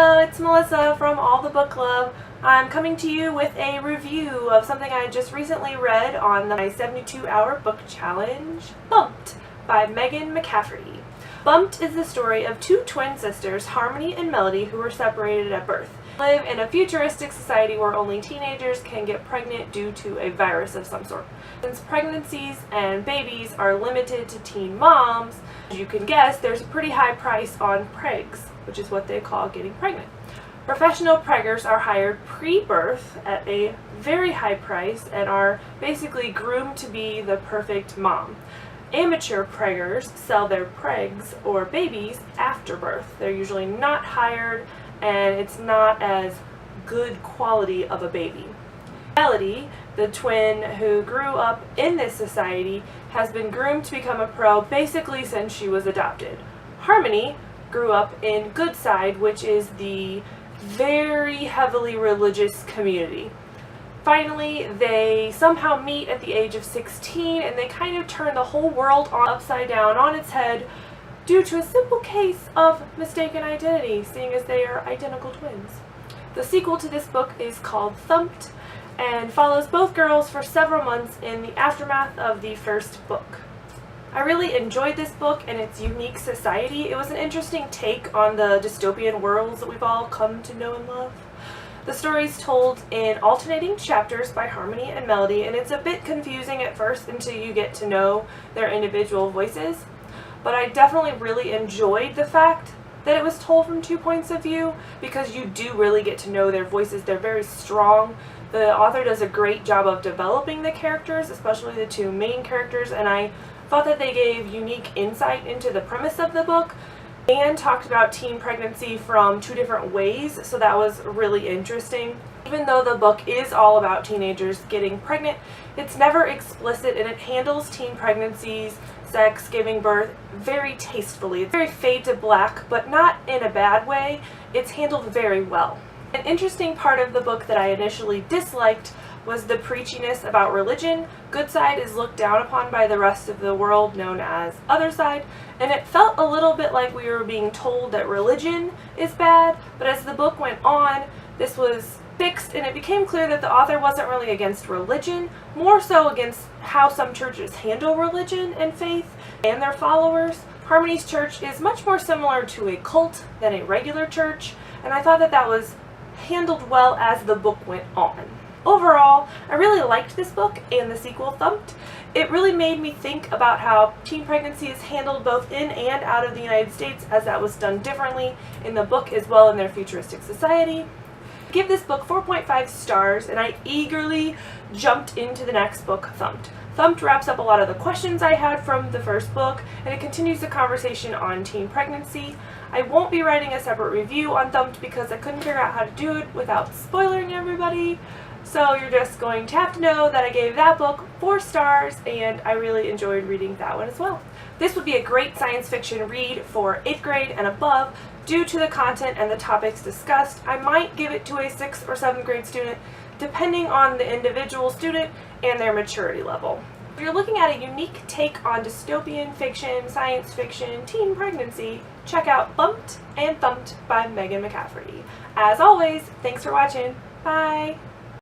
Hello, it's Melissa from All the Book Club. I'm coming to you with a review of something I just recently read on my 72-hour book challenge, Thumped by Megan McCafferty. Thumped is the story of two twin sisters, Harmony and Melody, who were separated at birth. They live in a futuristic society where only teenagers can get pregnant due to a virus of some sort. Since pregnancies and babies are limited to teen moms, as you can guess, there's a pretty high price on pregs, which is what they call getting pregnant. Professional preggers are hired pre-birth at a very high price and are basically groomed to be the perfect mom. Amateur preggers sell their pregs or babies after birth. They're usually not hired and it's not as good quality of a baby. Melody, the twin who grew up in this society, has been groomed to become a pro basically since she was adopted. Harmony grew up in Goodside, which is the very heavily religious community. Finally, they somehow meet at the age of 16 and they kind of turn the whole world upside down on its head due to a simple case of mistaken identity, seeing as they are identical twins. The sequel to this book is called Thumped and follows both girls for several months in the aftermath of the first book. I really enjoyed this book and its unique society. It was an interesting take on the dystopian worlds that we've all come to know and love. The story is told in alternating chapters by Harmony and Melody, and it's a bit confusing at first until you get to know their individual voices. But I definitely really enjoyed the fact that it was told from two points of view because you do really get to know their voices. They're very strong. The author does a great job of developing the characters, especially the two main characters, and I thought that they gave unique insight into the premise of the book and talked about teen pregnancy from two different ways, so that was really interesting. Even though the book is all about teenagers getting pregnant, it's never explicit and it handles teen pregnancies, sex, giving birth very tastefully. It's very fade to black, but not in a bad way. It's handled very well. An interesting part of the book that I initially disliked was the preachiness about religion. Goodside is looked down upon by the rest of the world, known as Otherside, and it felt a little bit like we were being told that religion is bad, but as the book went on, this was fixed and it became clear that the author wasn't really against religion, more so against how some churches handle religion and faith and their followers. Harmony's church is much more similar to a cult than a regular church, and I thought that that was handled well as the book went on. Overall, I really liked this book and the sequel, Thumped. It really made me think about how teen pregnancy is handled both in and out of the United States, as that was done differently in the book as well in their futuristic society. I give this book 4.5 stars, and I eagerly jumped into the next book, Thumped. Thumped wraps up a lot of the questions I had from the first book, and it continues the conversation on teen pregnancy. I won't be writing a separate review on Thumped because I couldn't figure out how to do it without spoiling everybody. So you're just going to have to know that I gave that book 4 stars and I really enjoyed reading that one as well. This would be a great science fiction read for 8th grade and above due to the content and the topics discussed. I might give it to a 6th or 7th grade student depending on the individual student and their maturity level. If you're looking at a unique take on dystopian fiction, science fiction, teen pregnancy, check out Bumped and Thumped by Megan McCafferty. As always, thanks for watching. Bye!